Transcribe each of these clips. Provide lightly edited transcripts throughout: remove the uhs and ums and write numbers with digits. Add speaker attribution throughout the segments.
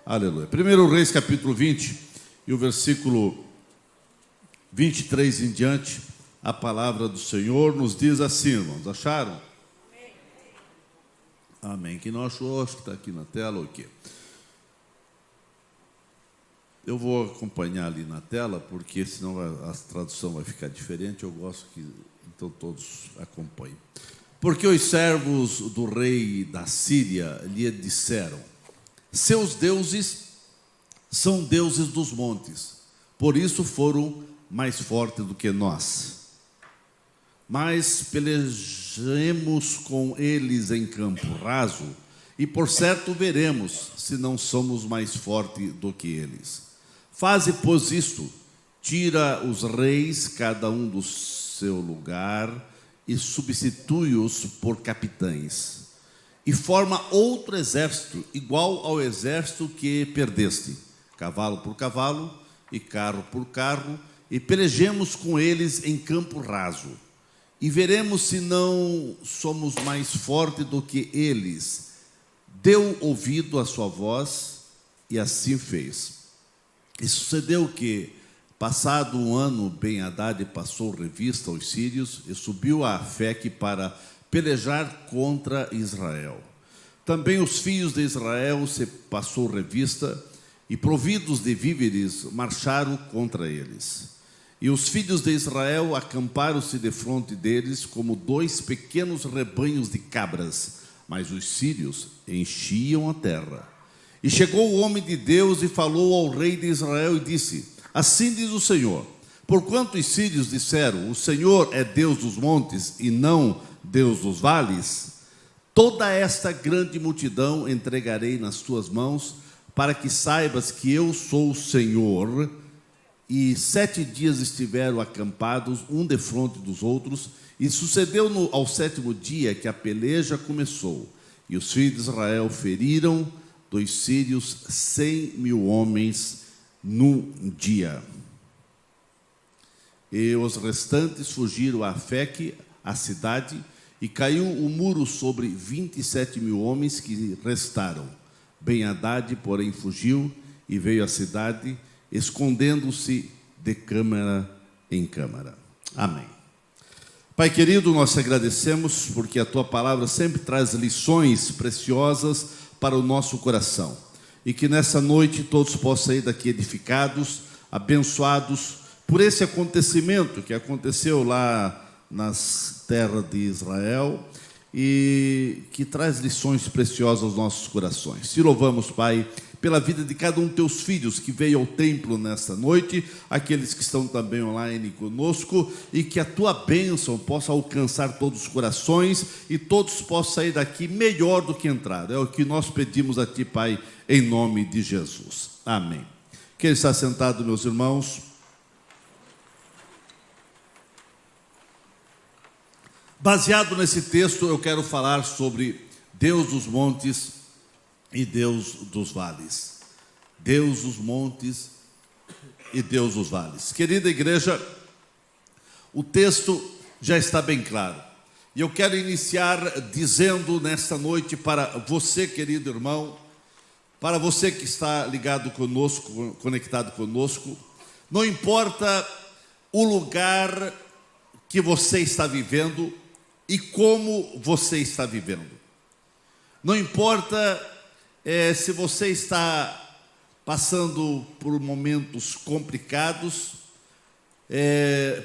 Speaker 1: Aleluia. 1 Reis, capítulo 20, e o versículo 23 em diante, a palavra do Senhor nos diz assim, irmãos. Acharam? Amém. Quem não achou, acho que está aqui na tela, ok. Eu vou acompanhar ali na tela, porque senão a tradução vai ficar diferente. Eu gosto que então todos acompanhem. Porque os servos do rei da Síria lhe disseram: seus deuses são deuses dos montes, por isso foram mais fortes do que nós. Mas pelejemos com eles em campo raso, e por certo veremos se não somos mais fortes do que eles. Faze, pois, isto: tira os reis, cada um do seu lugar, e substitui-os por capitães, e forma outro exército, igual ao exército que perdeste, cavalo por cavalo, e carro por carro, e pelejemos com eles em campo raso, e veremos se não somos mais fortes do que eles. Deu ouvido à sua voz, e assim fez. E sucedeu que, passado um ano, Ben-Hadad passou revista aos sírios e subiu a Afeque para pelejar contra Israel. Também os filhos de Israel se passou revista e, providos de víveres, marcharam contra eles. E os filhos de Israel acamparam-se defronte deles como dois pequenos rebanhos de cabras, mas os sírios enchiam a terra. E chegou o homem de Deus e falou ao rei de Israel e disse: assim diz o Senhor, porquanto os sírios disseram: o Senhor é Deus dos montes e não Deus dos vales, toda esta grande multidão entregarei nas tuas mãos, para que saibas que eu sou o Senhor. E 7 dias estiveram acampados, um defronte dos outros, e sucedeu ao 7º dia que a peleja começou, e os filhos de Israel feriram dos sírios 100.000 homens num dia. E os restantes fugiram a Afeque, a cidade, e caiu o muro sobre 27.000 homens que restaram. Ben-Hadad, porém, fugiu e veio à cidade, escondendo-se de câmara em câmara. Amém. Pai querido, nós te agradecemos porque a tua palavra sempre traz lições preciosas para o nosso coração. E que nessa noite todos possam sair daqui edificados, abençoados por esse acontecimento que aconteceu lá nas terras de Israel e que traz lições preciosas aos nossos corações. Te louvamos, Pai, pela vida de cada um de teus filhos que veio ao templo nesta noite, aqueles que estão também online conosco, e que a tua bênção possa alcançar todos os corações e todos possam sair daqui melhor do que entraram. É o que nós pedimos a ti, Pai, em nome de Jesus. Amém. Quem está sentado, meus irmãos? Baseado nesse texto, eu quero falar sobre Deus dos montes e Deus dos vales. Deus dos montes e Deus dos vales. Querida igreja, o texto já está bem claro. E eu quero iniciar dizendo nesta noite para você, querido irmão, para você que está ligado conosco, conectado conosco, não importa o lugar que você está vivendo e como você está vivendo. Não importa se você está passando por momentos complicados,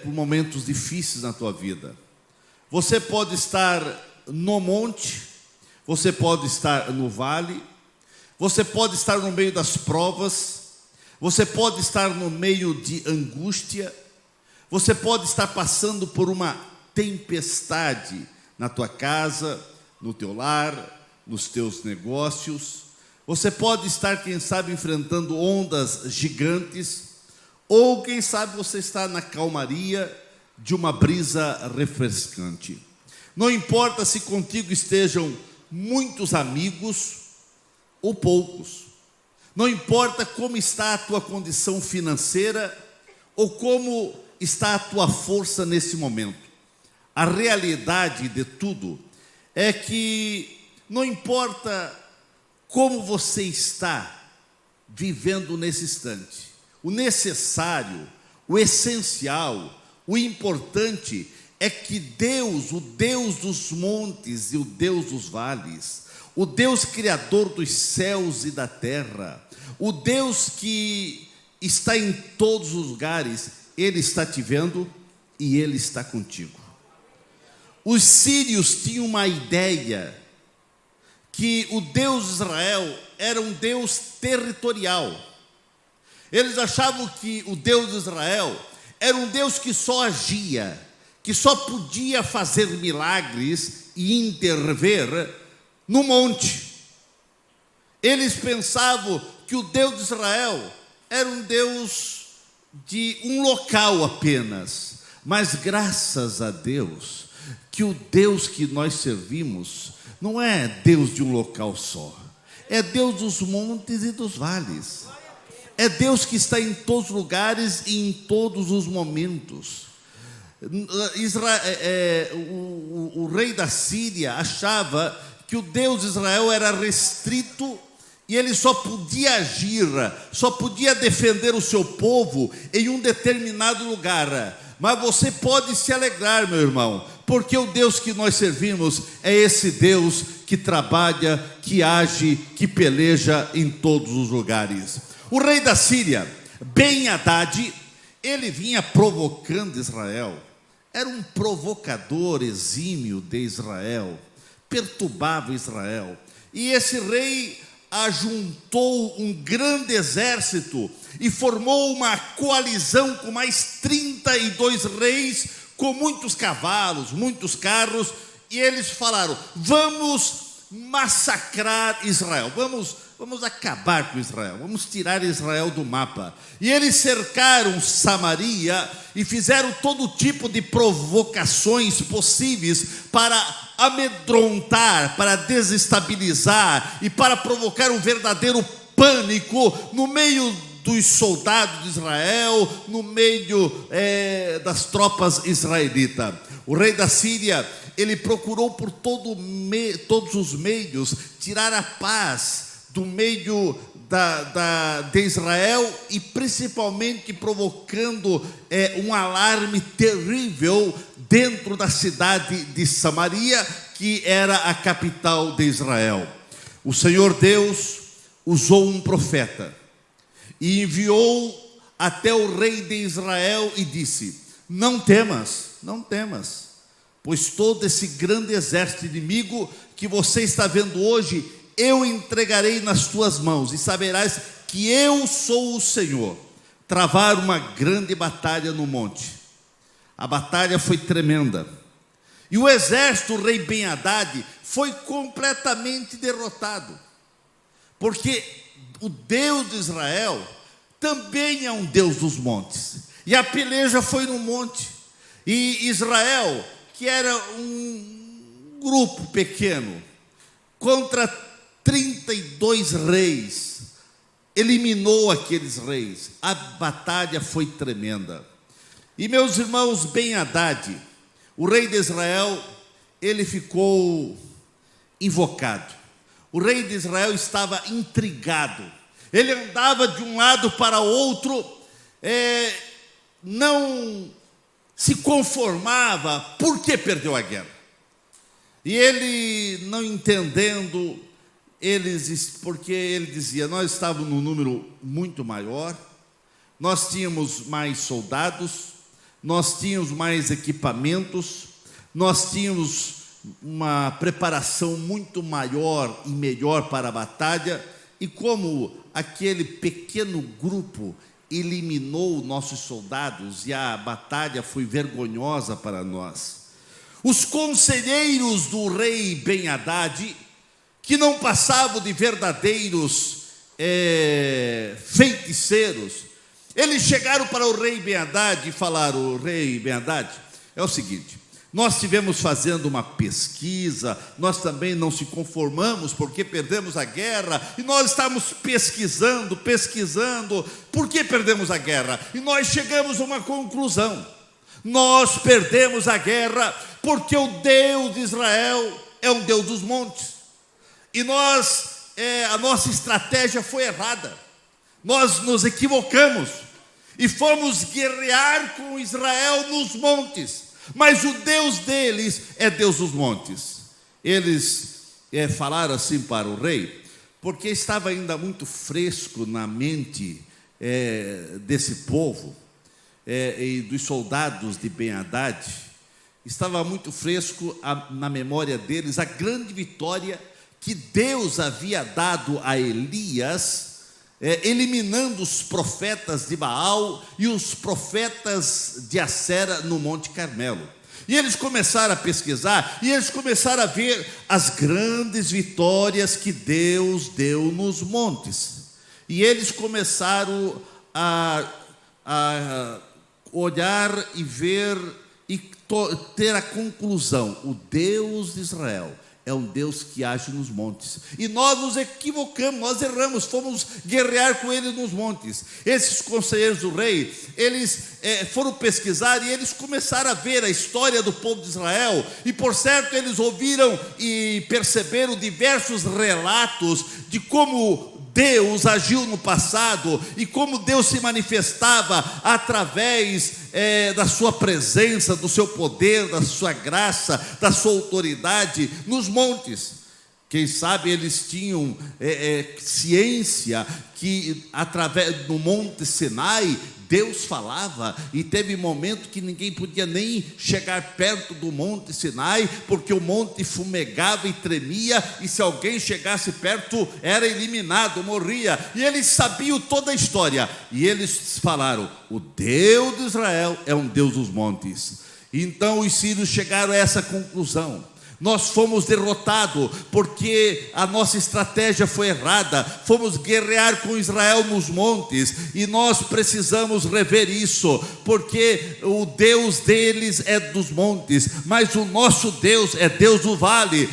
Speaker 1: por momentos difíceis na tua vida. Você pode estar no monte, você pode estar no vale, você pode estar no meio das provas, você pode estar no meio de angústia, você pode estar passando por uma tempestade na tua casa, no teu lar, nos teus negócios. Você pode estar, quem sabe, enfrentando ondas gigantes, ou quem sabe você está na calmaria de uma brisa refrescante. Não importa se contigo estejam muitos amigos ou poucos. Não importa como está a tua condição financeira ou como está a tua força nesse momento. A realidade de tudo é que não importa como você está, vivendo nesse instante. O necessário, o essencial, o importante é que Deus, o Deus dos montes e o Deus dos vales, o Deus criador dos céus e da terra, o Deus que está em todos os lugares, Ele está te vendo e Ele está contigo. Os sírios tinham uma ideia que o Deus de Israel era um Deus territorial. Eles achavam que o Deus de Israel era um Deus que só agia, que só podia fazer milagres e intervir no monte. Eles pensavam que o Deus de Israel era um Deus de um local apenas, mas graças a Deus, que o Deus que nós servimos não é Deus de um local só, é Deus dos montes e dos vales, é Deus que está em todos os lugares e em todos os momentos. O rei da Síria achava que o Deus de Israel era restrito e ele só podia agir, só podia defender o seu povo em um determinado lugar. Mas você pode se alegrar, meu irmão, porque o Deus que nós servimos é esse Deus que trabalha, que age, que peleja em todos os lugares. O rei da Síria, Ben-Hadad, ele vinha provocando Israel, era um provocador exímio de Israel, perturbava Israel, e esse rei ajuntou um grande exército e formou uma coalizão com mais 32 reis, com muitos cavalos, muitos carros, e eles falaram: vamos massacrar Israel, vamos acabar com Israel, vamos tirar Israel do mapa. E eles cercaram Samaria e fizeram todo tipo de provocações possíveis para amedrontar, para desestabilizar e para provocar um verdadeiro pânico no meio dos soldados de Israel, no meio das tropas israelitas. O rei da Síria, ele procurou por todos os meios tirar a paz do meio de Israel, e principalmente provocando um alarme terrível dentro da cidade de Samaria, que era a capital de Israel. O Senhor Deus usou um profeta e enviou até o rei de Israel e disse: não temas, não temas, pois todo esse grande exército inimigo que você está vendo hoje, eu entregarei nas tuas mãos, e saberás que eu sou o Senhor. Travaram uma grande batalha no monte. A batalha foi tremenda, e o exército, o rei Ben-Hadad, foi completamente derrotado, porque o Deus de Israel também é um Deus dos montes, e a peleja foi no monte, e Israel, que era um grupo pequeno, contra 32 reis, eliminou aqueles reis. A batalha foi tremenda. E meus irmãos, Ben-Hadad, o rei de Israel, ele ficou invocado. O rei de Israel estava intrigado. Ele andava de um lado para outro, não se conformava. Por que perdeu a guerra? E ele, não entendendo, porque ele dizia: nós estávamos num número muito maior, nós tínhamos mais soldados, nós tínhamos mais equipamentos, nós tínhamos uma preparação muito maior e melhor para a batalha, e como aquele pequeno grupo eliminou nossos soldados e a batalha foi vergonhosa para nós. Os conselheiros do rei Ben-Hadad, que não passavam de verdadeiros feiticeiros, eles chegaram para o rei Ben-Hadad e falaram: o rei Ben-Hadad, é o seguinte, nós estivemos fazendo uma pesquisa, nós também não se conformamos porque perdemos a guerra, e nós estamos pesquisando, por que perdemos a guerra? E nós chegamos a uma conclusão: nós perdemos a guerra porque o Deus de Israel é um Deus dos montes, e a nossa estratégia foi errada. Nós nos equivocamos e fomos guerrear com Israel nos montes, mas o Deus deles é Deus dos montes. Eles falaram assim para o rei, porque estava ainda muito fresco na mente desse povo e dos soldados de Ben-Hadad. Estava muito fresco na memória deles a grande vitória que Deus havia dado a Elias, eliminando os profetas de Baal e os profetas de Acera no Monte Carmelo. E eles começaram a pesquisar, e eles começaram a ver as grandes vitórias que Deus deu nos montes. E eles começaram a olhar e ver e ter a conclusão: o Deus de Israel é um Deus que age nos montes. E nós nos equivocamos, nós erramos, fomos guerrear com ele nos montes. Esses conselheiros do rei, eles foram pesquisar e eles começaram a ver a história do povo de Israel. E por certo eles ouviram e perceberam diversos relatos de como Deus agiu no passado e como Deus se manifestava através da sua presença, do seu poder, da sua graça, da sua autoridade nos montes. Quem sabe eles tinham ciência que através do Monte Sinai Deus falava, e teve momento que ninguém podia nem chegar perto do Monte Sinai, porque o monte fumegava e tremia, e se alguém chegasse perto era eliminado, morria. E eles sabiam toda a história, e eles falaram: o Deus de Israel é um Deus dos montes. Então os sírios chegaram a essa conclusão: nós fomos derrotados porque a nossa estratégia foi errada, fomos guerrear com Israel nos montes, e nós precisamos rever isso, porque o Deus deles é dos montes, mas o nosso Deus é Deus do vale.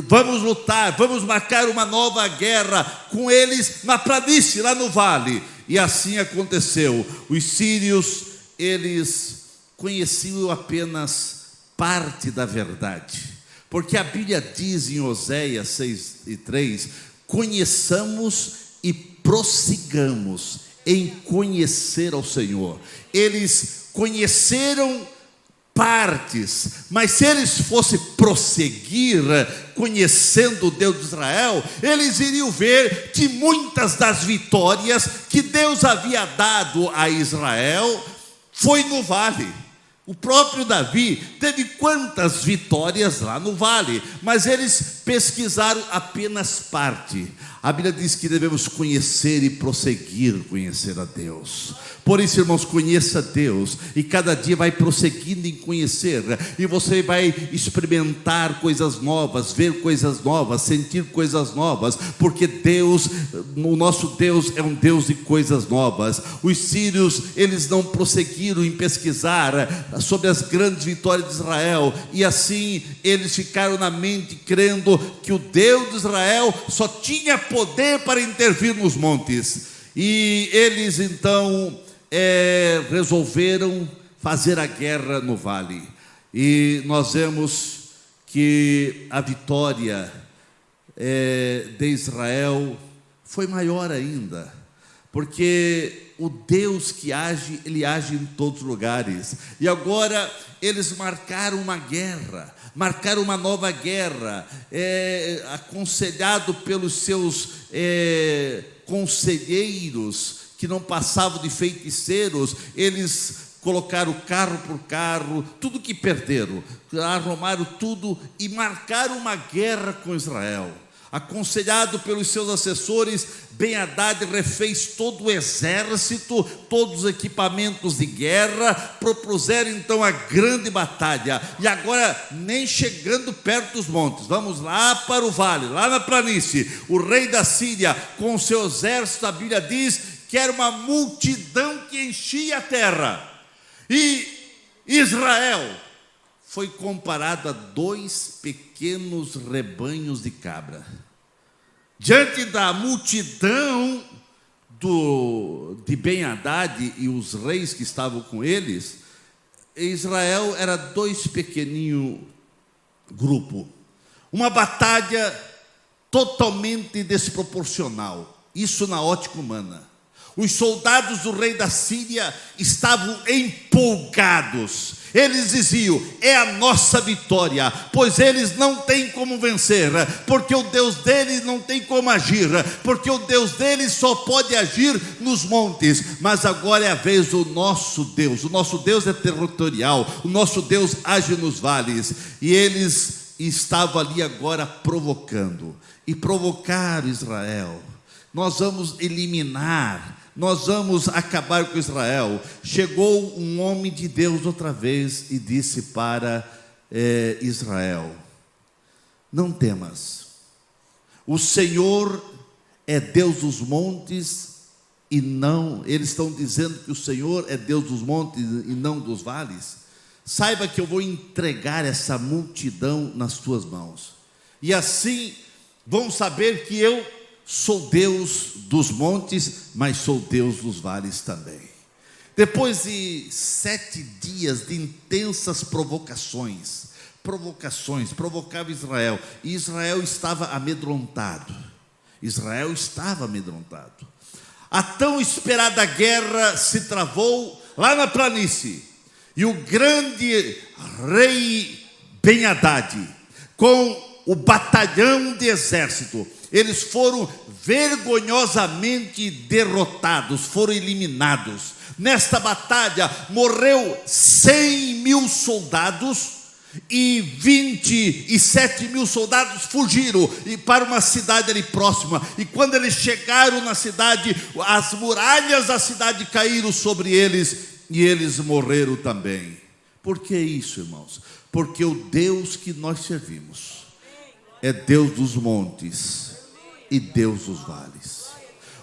Speaker 1: Vamos lutar, vamos marcar uma nova guerra com eles na planície, lá no vale. E assim aconteceu. Os sírios, eles conheciam apenas parte da verdade, porque a Bíblia diz em Oséias 6:3: conheçamos e prossigamos em conhecer ao Senhor. Eles conheceram partes, mas se eles fossem prosseguir conhecendo o Deus de Israel, eles iriam ver que muitas das vitórias que Deus havia dado a Israel foi no vale. O próprio Davi teve quantas vitórias lá no vale, mas eles pesquisaram apenas parte. A Bíblia diz que devemos conhecer e prosseguir conhecer a Deus. Por isso, irmãos, conheça Deus, e cada dia vai prosseguindo em conhecer, e você vai experimentar coisas novas, ver coisas novas, sentir coisas novas, porque Deus, o nosso Deus é um Deus de coisas novas. Os sírios, eles não prosseguiram em pesquisar sobre as grandes vitórias de Israel, e assim eles ficaram na mente crendo que o Deus de Israel só tinha poder para intervir nos montes. E eles então resolveram fazer a guerra no vale. E nós vemos que a vitória de Israel foi maior ainda, porque o Deus que age, Ele age em todos os lugares. E agora eles marcaram uma guerra, marcaram uma nova guerra, aconselhado pelos seus conselheiros, que não passavam de feiticeiros. Eles colocaram carro por carro, tudo que perderam, arrumaram tudo e marcaram uma guerra com Israel. Aconselhado pelos seus assessores, Ben-Hadad refez todo o exército, todos os equipamentos de guerra, propuseram então a grande batalha. E agora, nem chegando perto dos montes, vamos lá para o vale, lá na planície. O rei da Síria, com o seu exército, a Bíblia diz que era uma multidão que enchia a terra. E Israel foi comparado a 2 pequenos rebanhos de cabra. Diante da multidão de Ben-Hadad e os reis que estavam com eles, Israel era 2 pequeninhos grupos. Uma batalha totalmente desproporcional, isso na ótica humana. Os soldados do rei da Síria estavam empolgados. Eles diziam: é a nossa vitória, pois eles não têm como vencer, porque o Deus deles não tem como agir, porque o Deus deles só pode agir nos montes. Mas agora é a vez do nosso Deus. O nosso Deus é territorial, o nosso Deus age nos vales. E eles estavam ali agora provocando, e provocaram Israel. Nós vamos eliminar, nós vamos acabar com Israel. Chegou um homem de Deus outra vez e disse para Israel: não temas, o Senhor é Deus dos montes e não... Eles estão dizendo que o Senhor é Deus dos montes e não dos vales. Saiba que eu vou entregar essa multidão nas tuas mãos, e assim vão saber que eu sou Deus dos montes, mas sou Deus dos vales também. Depois de 7 dias de intensas provocações, provocava Israel, e Israel estava amedrontado. A tão esperada guerra se travou lá na planície, e o grande rei Ben-Hadad, com o batalhão de exército, eles foram vergonhosamente derrotados, foram eliminados. Nesta batalha morreu 100.000 soldados, e 27.000 soldados fugiram e para uma cidade ali próxima. E quando eles chegaram na cidade, as muralhas da cidade caíram sobre eles, e eles morreram também. Por que isso, irmãos? Porque o Deus que nós servimos é Deus dos montes e Deus dos vales.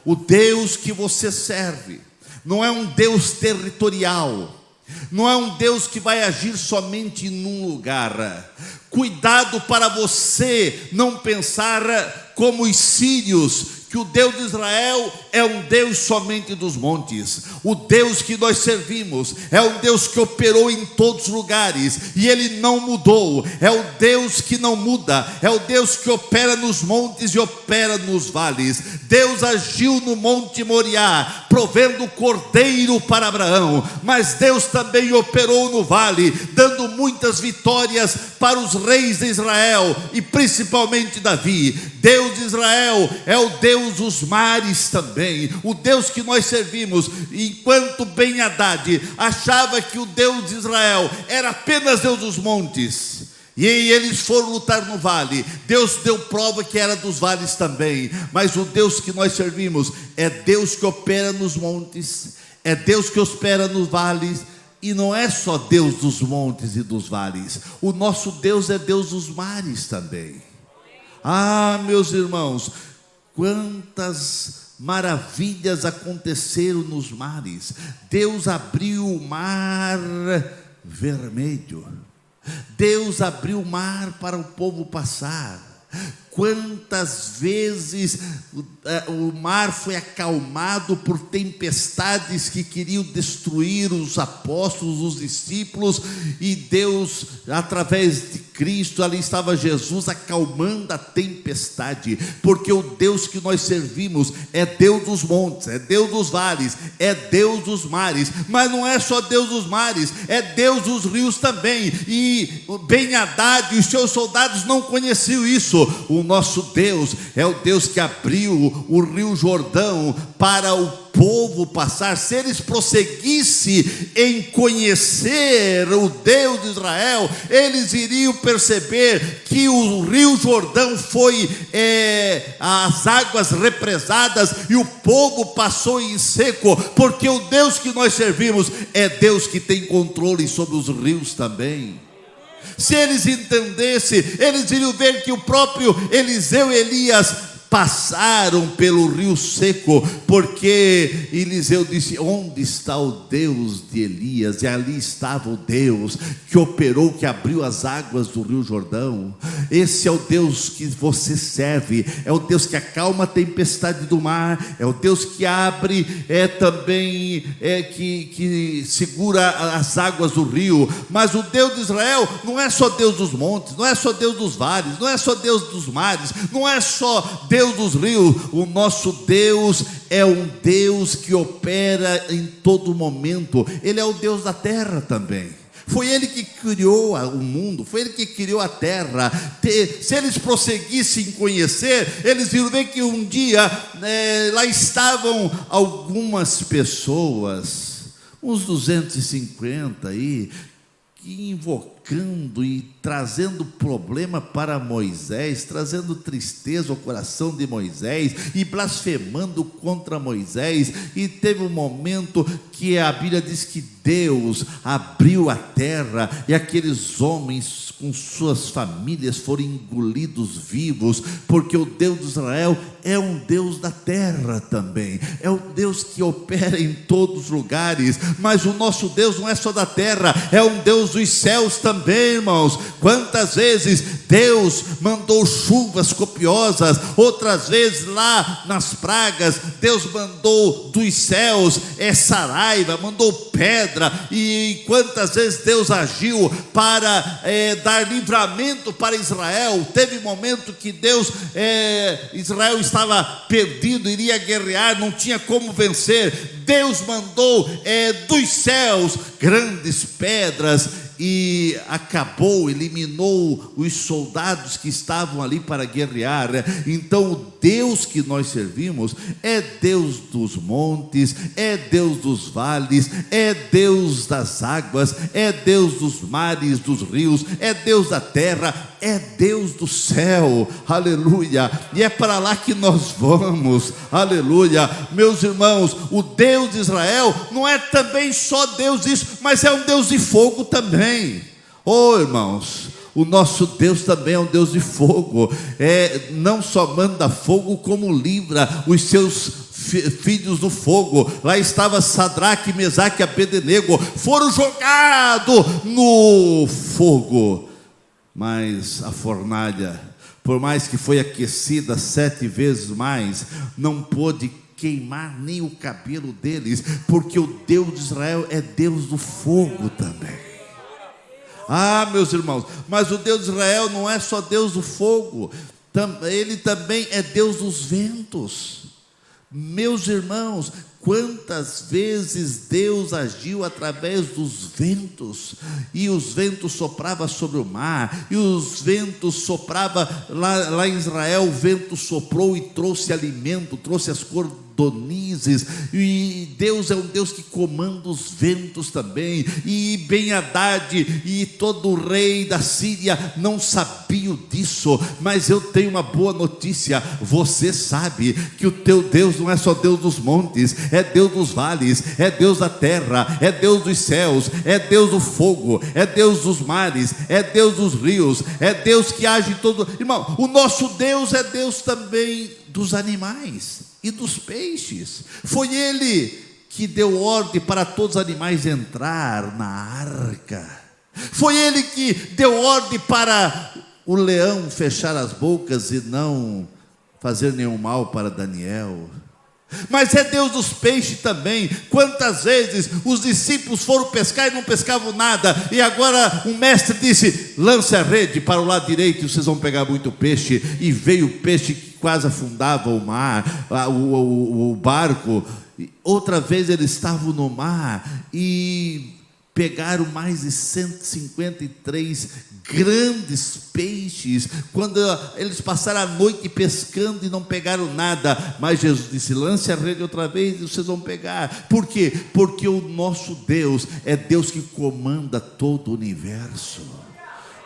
Speaker 1: O Deus que você serve não é um Deus territorial, não é um Deus que vai agir somente num lugar. Cuidado para você não pensar como os sírios, que o Deus de Israel é um Deus somente dos montes. O Deus que nós servimos é um Deus que operou em todos os lugares, e Ele não mudou. É o Deus que não muda, é o Deus que opera nos montes e opera nos vales. Deus agiu no Monte Moriá, provendo cordeiro para Abraão, mas Deus também operou no vale, dando muitas vitórias para os reis de Israel, e principalmente Davi. Deus de Israel é o Deus dos mares também. O Deus que nós servimos, enquanto Ben-Hadad achava que o Deus de Israel era apenas Deus dos montes, e eles foram lutar no vale, Deus deu prova que era dos vales também. Mas o Deus que nós servimos é Deus que opera nos montes, é Deus que opera nos vales. E não é só Deus dos montes e dos vales, o nosso Deus é Deus dos mares também. Ah, meus irmãos, quantas maravilhas aconteceram nos mares. Deus abriu o mar vermelho, Deus abriu o mar para o povo passar. Quantas vezes o mar foi acalmado por tempestades que queriam destruir os apóstolos, os discípulos, e Deus, através de Cristo, ali estava Jesus acalmando a tempestade, porque o Deus que nós servimos é Deus dos montes, é Deus dos vales, é Deus dos mares. Mas não é só Deus dos mares, é Deus dos rios também. E Ben-Hadad e os seus soldados não conheciam isso. O nosso Deus é o Deus que abriu o rio Jordão para o povo passar. Se eles prosseguissem em conhecer o Deus de Israel, eles iriam perceber que o rio Jordão foi as águas represadas, e o povo passou em seco, porque o Deus que nós servimos é Deus que tem controle sobre os rios também. Se eles entendessem, eles iriam ver que o próprio Eliseu e Elias passaram pelo rio seco, porque Eliseu disse: onde está o Deus de Elias? E ali estava o Deus que operou, que abriu as águas do rio Jordão. Esse é o Deus que você serve, é o Deus que acalma a tempestade do mar, é o Deus que abre, que segura as águas do rio. Mas o Deus de Israel não é só Deus dos montes, não é só Deus dos vales, não é só Deus dos mares, não é só Deus Deus dos rios. O nosso Deus é um Deus que opera em todo momento. Ele é o Deus da terra também. Foi Ele que criou o mundo, foi Ele que criou a terra. Se eles prosseguissem em conhecer, eles viram ver que um dia lá estavam algumas pessoas, uns 250 aí, invocando e trazendo problema para Moisés, trazendo tristeza ao coração de Moisés e blasfemando contra Moisés. E teve um momento que a Bíblia diz que Deus abriu a terra e aqueles homens com suas famílias foram engolidos vivos, porque o Deus de Israel é um Deus da terra também, é o Deus que opera em todos os lugares. Mas o nosso Deus não é só da terra, é um Deus dos céus também, irmãos. Quantas vezes Deus mandou chuvas copiosas, outras vezes lá nas pragas, Deus mandou dos céus saraiva, mandou pedra. E quantas vezes Deus agiu para dar livramento para Israel. Teve momento que Israel estava perdido, iria guerrear, não tinha como vencer. Deus mandou dos céus grandes pedras e eliminou os soldados que estavam ali para guerrear. Então o Deus que nós servimos é Deus dos montes, é Deus dos vales, é Deus das águas, é Deus dos mares, dos rios, é Deus da terra, é Deus do céu, aleluia. E é para lá que nós vamos, aleluia. Meus irmãos, o Deus de Israel não é também só Deus disso, mas é um Deus de fogo também. Oh, irmãos, o nosso Deus também é um Deus de fogo. Não só manda fogo, como livra os seus filhos do fogo. Lá estava Sadraque, Mesaque e Abednego, foram jogados no fogo. Mas a fornalha, por mais que foi aquecida 7 vezes mais, não pôde queimar nem o cabelo deles, porque o Deus de Israel é Deus do fogo também. Ah, meus irmãos, mas o Deus de Israel não é só Deus do fogo, Ele também é Deus dos ventos. Meus irmãos, quantas vezes Deus agiu através dos ventos, e os ventos sopravam sobre o mar, e os ventos sopravam lá em Israel. O vento soprou e trouxe alimento, trouxe as cordonizes, e Deus é um Deus que comanda os ventos também. E Ben-Hadad e todo o rei da Síria não sabiam disso, mas eu tenho uma boa notícia: você sabe que o teu Deus não é só Deus dos montes, é Deus dos vales, é Deus da terra, é Deus dos céus, é Deus do fogo, é Deus dos mares, é Deus dos rios, é Deus que age em todo. Irmão, o nosso Deus é Deus também dos animais e dos peixes. Foi Ele que deu ordem para todos os animais entrar na arca. Foi Ele que deu ordem para o leão fechar as bocas e não fazer nenhum mal para Daniel. Mas é Deus dos peixes também. Quantas vezes os discípulos foram pescar e não pescavam nada, e agora o mestre disse: lance a rede para o lado direito e vocês vão pegar muito peixe. E veio peixe que quase afundava o mar, o barco. Outra vez eles estavam no mar e pegaram mais de 153 grandes peixes. Quando eles passaram a noite pescando e não pegaram nada, mas Jesus disse: lance a rede outra vez e vocês vão pegar. Por quê? Porque o nosso Deus é Deus que comanda todo o universo.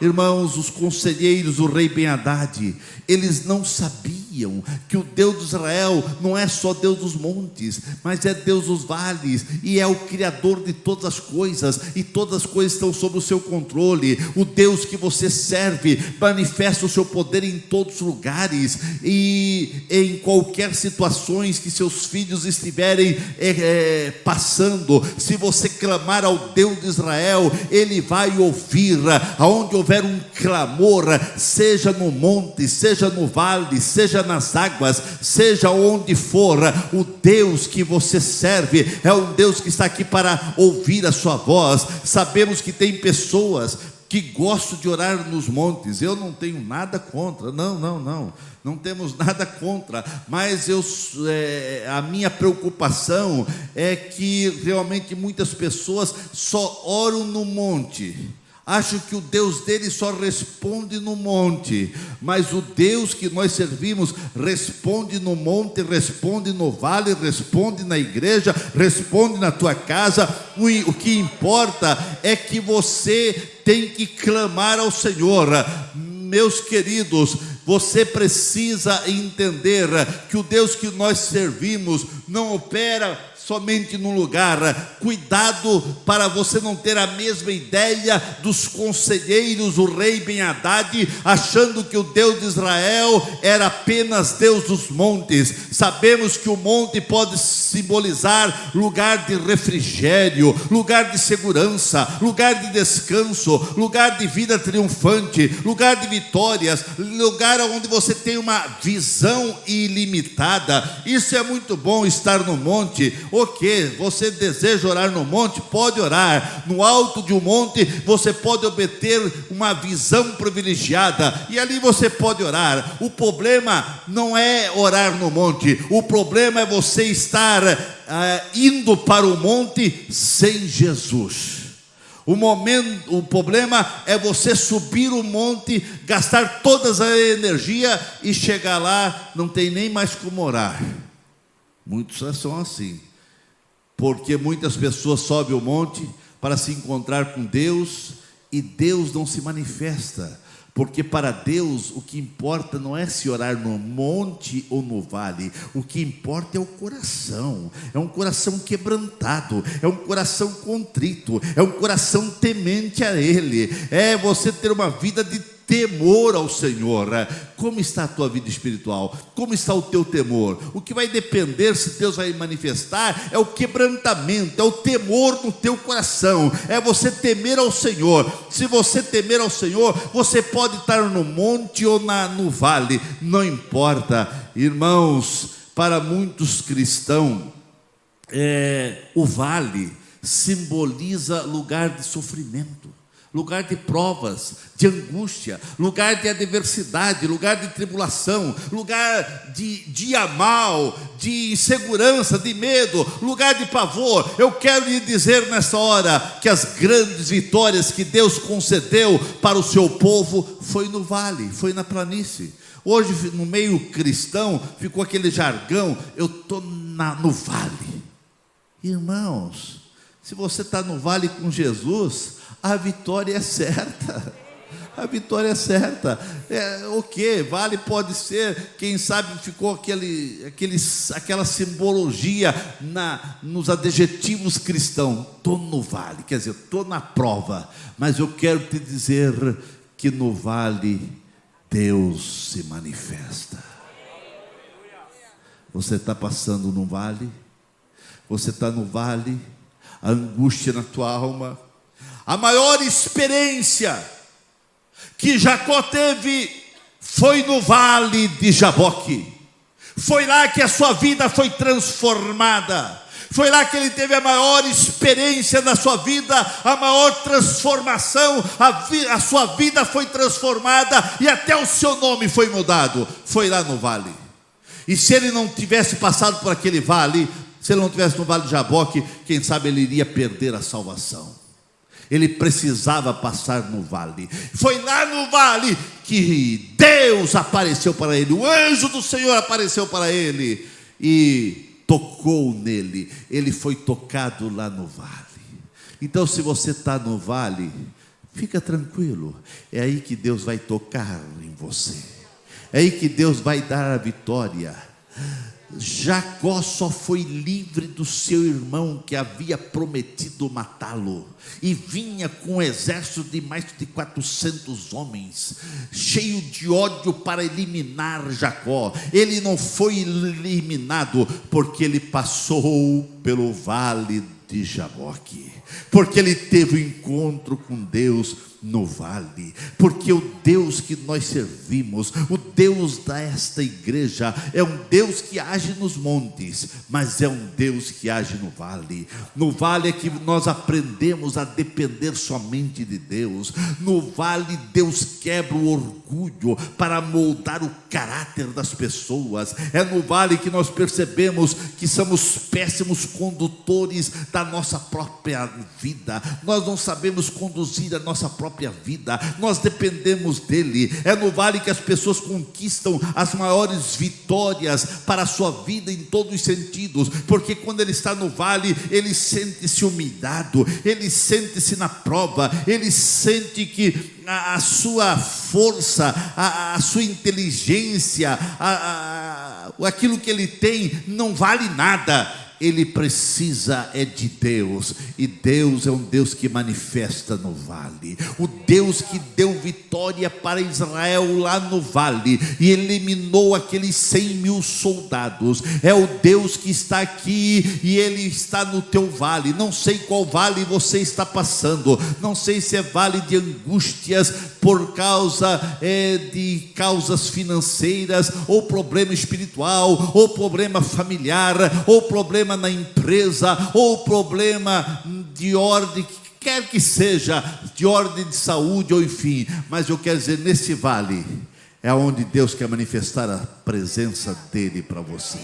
Speaker 1: Irmãos, os conselheiros do rei Ben-Hadad, eles não sabiam que o Deus de Israel não é só Deus dos montes, mas é Deus dos vales, e é o Criador de todas as coisas, e todas as coisas estão sob o seu controle. O Deus que você serve manifesta o seu poder em todos os lugares, e em qualquer situações que seus filhos estiverem passando, se você clamar ao Deus de Israel, Ele vai ouvir. Aonde houver um clamor, seja no monte, seja no vale, seja nas águas, seja onde for, o Deus que você serve é um Deus que está aqui para ouvir a sua voz. Sabemos que tem pessoas que gosto de orar nos montes. Eu não tenho nada contra, não temos nada contra, mas a minha preocupação é que realmente muitas pessoas só oram no monte. Acho que o Deus dele só responde no monte, mas o Deus que nós servimos responde no monte, responde no vale, responde na igreja, responde na tua casa. O que importa é que você tem que clamar ao Senhor. Meus queridos, você precisa entender que o Deus que nós servimos não opera somente num lugar. Cuidado para você não ter a mesma ideia dos conselheiros, o rei Ben-Hadad, achando que o Deus de Israel era apenas Deus dos montes. Sabemos que o monte pode simbolizar lugar de refrigério, lugar de segurança, lugar de descanso, lugar de vida triunfante, lugar de vitórias, lugar onde você tem uma visão ilimitada. Isso é muito bom, estar no monte. O que? Você deseja orar no monte? Pode orar. No alto de um monte você pode obter uma visão privilegiada, e ali você pode orar. O problema não é orar no monte, o problema é você estar indo para o monte sem Jesus. O problema é você subir o monte, gastar toda a energia e chegar lá, não tem nem mais como orar. Muitos são assim, porque muitas pessoas sobem o monte para se encontrar com Deus, e Deus não se manifesta, porque para Deus o que importa não é se orar no monte ou no vale. O que importa é o coração, é um coração quebrantado, é um coração contrito, é um coração temente a Ele, é você ter uma vida de temor ao Senhor. Como está a tua vida espiritual? Como está o teu temor? O que vai depender se Deus vai manifestar é o quebrantamento, é o temor no teu coração, é você temer ao Senhor. Se você temer ao Senhor, você pode estar no monte ou no vale, não importa. Irmãos, para muitos cristãos, o vale simboliza lugar de sofrimento, lugar de provas, de angústia, lugar de adversidade, lugar de tribulação, lugar de dia mal, de insegurança, de medo, lugar de pavor. Eu quero lhe dizer nessa hora que as grandes vitórias que Deus concedeu para o seu povo foi no vale, foi na planície. Hoje no meio cristão ficou aquele jargão: eu estou no vale. Irmãos, se você está no vale com Jesus, a vitória é certa. A vitória é certa. O que? Vale pode ser, quem sabe ficou aquela simbologia nos adjetivos cristãos. Estou no vale, quer dizer, estou na prova. Mas eu quero te dizer que no vale Deus se manifesta. Você está passando no vale? Você está no vale? A angústia na tua alma. A maior experiência que Jacó teve foi no vale de Jaboque. Foi lá que a sua vida foi transformada. Foi lá que ele teve a maior experiência da sua vida, a maior transformação. A sua vida foi transformada e até o seu nome foi mudado. Foi lá no vale. E se ele não tivesse passado por aquele vale, se ele não tivesse no vale de Jaboque, quem sabe ele iria perder a salvação. Ele precisava passar no vale. Foi lá no vale que Deus apareceu para ele. O anjo do Senhor apareceu para ele e tocou nele. Ele foi tocado lá no vale. Então, se você está no vale, fica tranquilo. É aí que Deus vai tocar em você. É aí que Deus vai dar a vitória. Jacó só foi livre do seu irmão que havia prometido matá-lo, e vinha com um exército de mais de 400 homens, cheio de ódio para eliminar Jacó. Ele não foi eliminado porque ele passou pelo vale de Jaboque, porque ele teve um encontro com Deus no vale, porque o Deus que nós servimos, o Deus desta igreja, é um Deus que age nos montes, mas é um Deus que age no vale. No vale é que nós aprendemos a depender somente de Deus. No vale Deus quebra o orgulho para moldar o caráter das pessoas. É no vale que nós percebemos que somos péssimos condutores da nossa própria vida. Nós não sabemos conduzir a nossa própria vida, nós dependemos dele. É no vale que as pessoas conquistam as maiores vitórias para a sua vida em todos os sentidos, porque quando ele está no vale, ele sente-se humilhado, ele sente-se na prova, ele sente que a sua força, a sua inteligência, aquilo que ele tem não vale nada. Ele precisa de Deus, e Deus é um Deus que manifesta no vale. O Deus que deu vitória para Israel lá no vale e eliminou aqueles 100.000 soldados, é o Deus que está aqui, e ele está no teu vale. Não sei qual vale você está passando, não sei se é vale de angústias por causa de causas financeiras, ou problema espiritual, ou problema familiar, ou problema na empresa, ou problema de ordem que quer que seja, de ordem de saúde, ou enfim. Mas eu quero dizer, nesse vale é onde Deus quer manifestar a presença dele para você.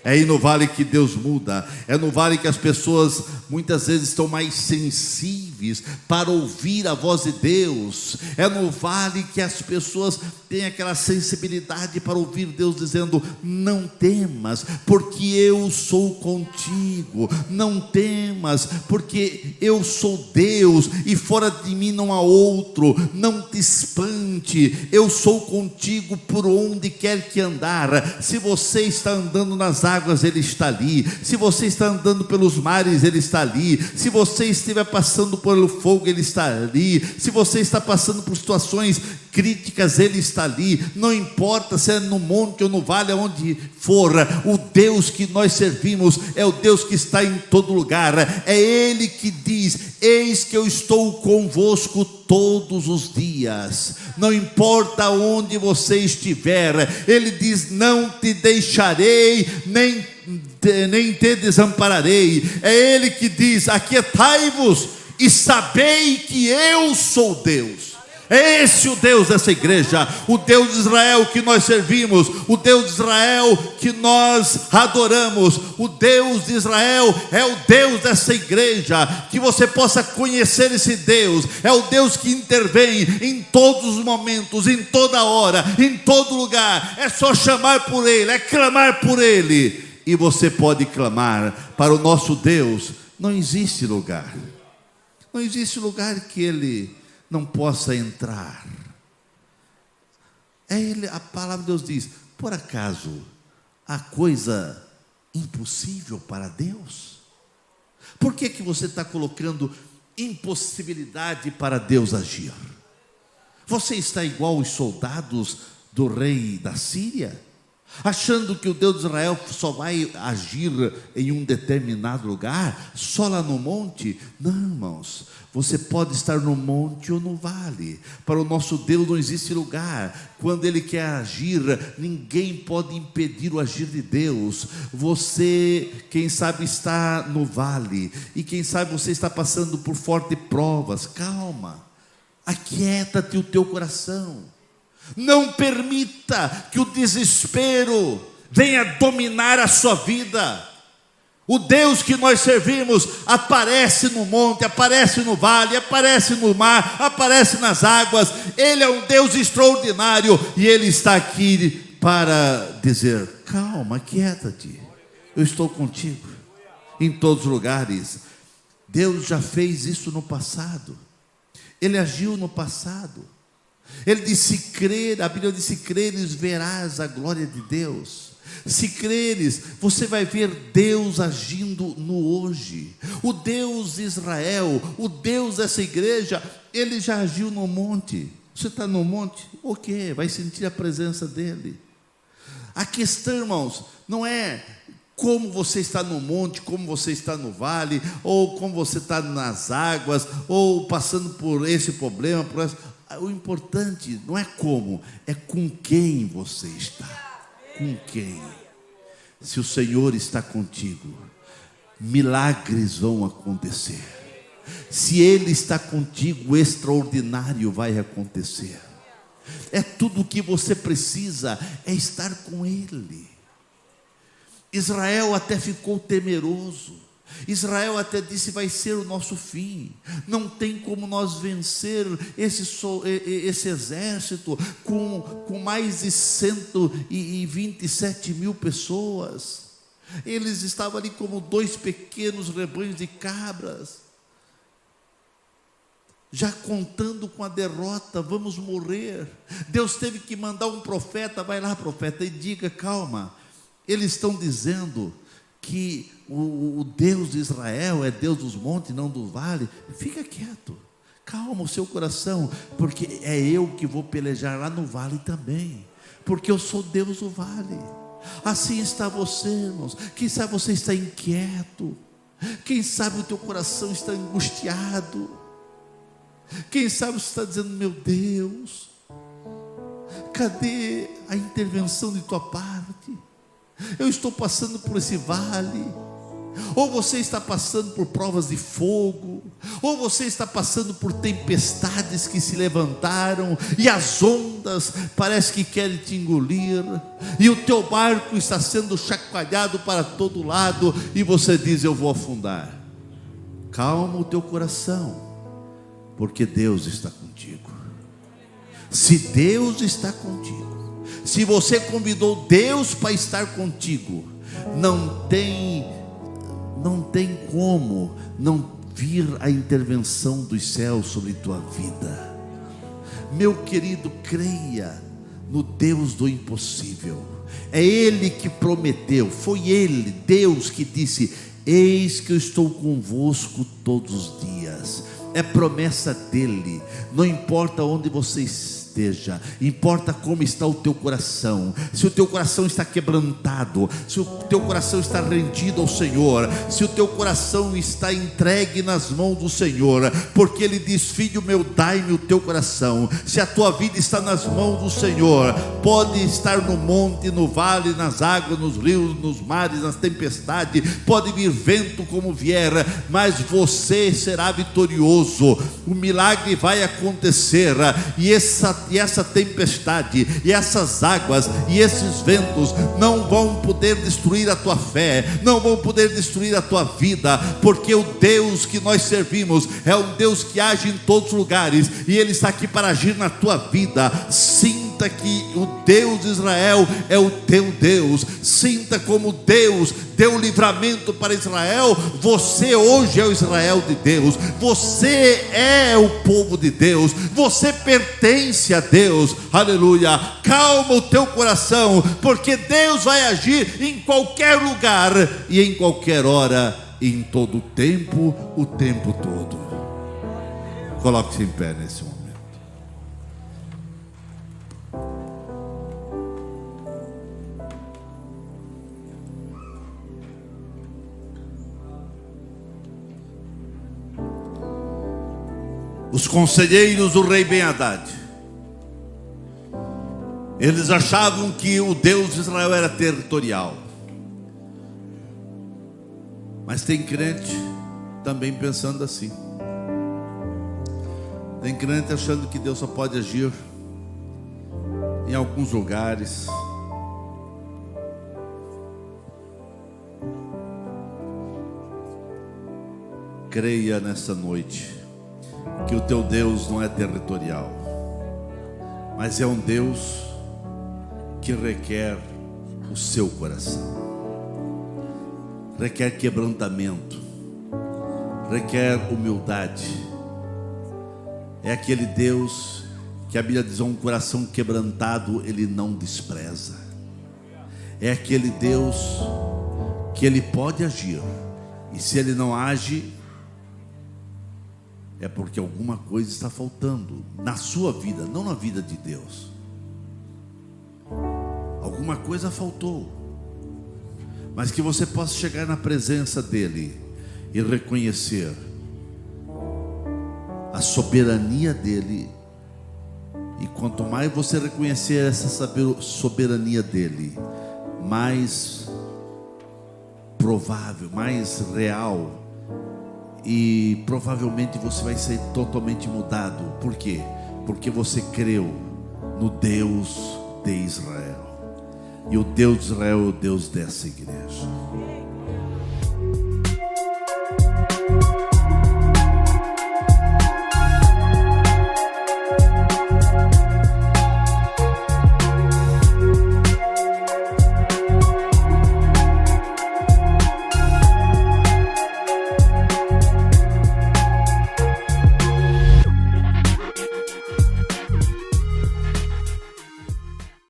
Speaker 1: É aí no vale que Deus muda. É no vale que as pessoas muitas vezes estão mais sensíveis para ouvir a voz de Deus. É no vale que as pessoas têm aquela sensibilidade para ouvir Deus dizendo: não temas, porque eu sou contigo. Não temas, porque eu sou Deus e fora de mim não há outro. Não te espante, eu sou contigo por onde quer que andar. Se você está andando nas águas, ele está ali. Se você está andando pelos mares, ele está ali. Se você estiver passando pelo fogo, ele está ali. Se você está passando por situações críticas, ele está ali. Não importa se é no monte ou no vale, aonde for, o Deus que nós servimos é o Deus que está em todo lugar. É ele que diz: eis que eu estou convosco todos os dias. Não importa onde você estiver, ele diz: não te deixarei, nem te desampararei. É ele que diz: aquietai-vos e sabei que eu sou Deus. É esse o Deus dessa igreja, o Deus de Israel que nós servimos, o Deus de Israel que nós adoramos. O Deus de Israel é o Deus dessa igreja. Que você possa conhecer esse Deus. É o Deus que intervém em todos os momentos, em toda hora, em todo lugar. É só chamar por ele, é clamar por ele, e você pode clamar. Para o nosso Deus não existe lugar, não existe lugar que ele não possa entrar. É ele, a palavra de Deus diz: por acaso há coisa impossível para Deus? Por que você está colocando impossibilidade para Deus agir? Você está igual os soldados do rei da Síria, achando que o Deus de Israel só vai agir em um determinado lugar, só lá no monte? Não, irmãos, você pode estar no monte ou no vale. Para o nosso Deus não existe lugar. Quando ele quer agir, ninguém pode impedir o agir de Deus. Você, quem sabe, está no vale, e quem sabe você está passando por fortes provas. Calma, aquieta-te o teu coração. Não permita que o desespero venha dominar a sua vida. O Deus que nós servimos aparece no monte, aparece no vale, aparece no mar, aparece nas águas. Ele é um Deus extraordinário, e ele está aqui para dizer: calma, aquieta-te, eu estou contigo em todos os lugares. Deus já fez isso no passado, ele agiu no passado. Ele disse: crer, a Bíblia diz: se creres, verás a glória de Deus. Se creres, você vai ver Deus agindo no hoje. O Deus de Israel, o Deus dessa igreja, ele já agiu no monte. Você está no monte, o quê? Vai sentir a presença dele. A questão, irmãos, não é como você está no monte, como você está no vale, ou como você está nas águas, ou passando por esse problema, por esse... O importante não é como, é com quem você está. Com quem? Se o Senhor está contigo, milagres vão acontecer. Se Ele está contigo, o extraordinário vai acontecer. É tudo o que você precisa, é estar com Ele. Israel até ficou temeroso. Israel até disse: vai ser o nosso fim. Não tem como nós vencer esse exército com mais de 127 mil pessoas. Eles estavam ali como 2 pequenos rebanhos de cabras, já contando com a derrota, vamos morrer. Deus teve que mandar um profeta: vai lá, profeta, e diga: calma, eles estão dizendo que o Deus de Israel é Deus dos montes, não do vale. Fica quieto, calma o seu coração, porque é eu que vou pelejar lá no vale também, porque eu sou Deus do vale. Assim está você, irmãos. Quem sabe você está inquieto, quem sabe o teu coração está angustiado, quem sabe você está dizendo: meu Deus, cadê a intervenção de tua parte? Eu estou passando por esse vale. Ou você está passando por provas de fogo, ou você está passando por tempestades que se levantaram, e as ondas parece que querem te engolir, e o teu barco está sendo chacoalhado para todo lado, e você diz: eu vou afundar. Calma o teu coração, porque Deus está contigo. Se Deus está contigo, se você convidou Deus para estar contigo, não tem como não vir a intervenção dos céus sobre tua vida. Meu querido, creia no Deus do impossível. É Ele que prometeu, foi Ele, Deus, que disse: eis que eu estou convosco todos os dias. É promessa dEle. Não importa onde você esteja, importa como está o teu coração. Se o teu coração está quebrantado, se o teu coração está rendido ao Senhor, se o teu coração está entregue nas mãos do Senhor, porque Ele diz: filho meu, dai-me o teu coração. Se a tua vida está nas mãos do Senhor, pode estar no monte, no vale, nas águas, nos rios, nos mares, nas tempestades, pode vir vento como vier, mas você será vitorioso. O milagre vai acontecer, e essa tempestade, e essas águas, e esses ventos não vão poder destruir a tua fé, não vão poder destruir a tua vida, porque o Deus que nós servimos é um Deus que age em todos os lugares, e Ele está aqui para agir na tua vida. Sinta que o Deus de Israel é o teu Deus. Sinta como Deus deu livramento para Israel. Você hoje é o Israel de Deus. Você é o povo de Deus. Você pertence a Deus. Aleluia. Calma o teu coração, porque Deus vai agir em qualquer lugar e em qualquer hora, e em todo o tempo todo. Coloque-se em pé nesse momento. Os conselheiros do rei Ben-Hadad, eles achavam que o Deus de Israel era territorial. Mas tem crente também pensando assim. Tem crente achando que Deus só pode agir em alguns lugares. Creia nessa noite que o teu Deus não é territorial, mas é um Deus que requer o seu coração, requer quebrantamento, requer humildade. É aquele Deus que a Bíblia diz: um coração quebrantado Ele não despreza. É aquele Deus que Ele pode agir, e se Ele não age, é porque alguma coisa está faltando na sua vida, não na vida de Deus. Alguma coisa faltou. mas que você possa chegar na presença dele e reconhecer a soberania dele. E quanto mais você reconhecer essa soberania dele, mais provável, mais real, e provavelmente você vai ser totalmente mudado. Por quê? Porque você creu no Deus de Israel. E o Deus de Israel é o Deus dessa igreja.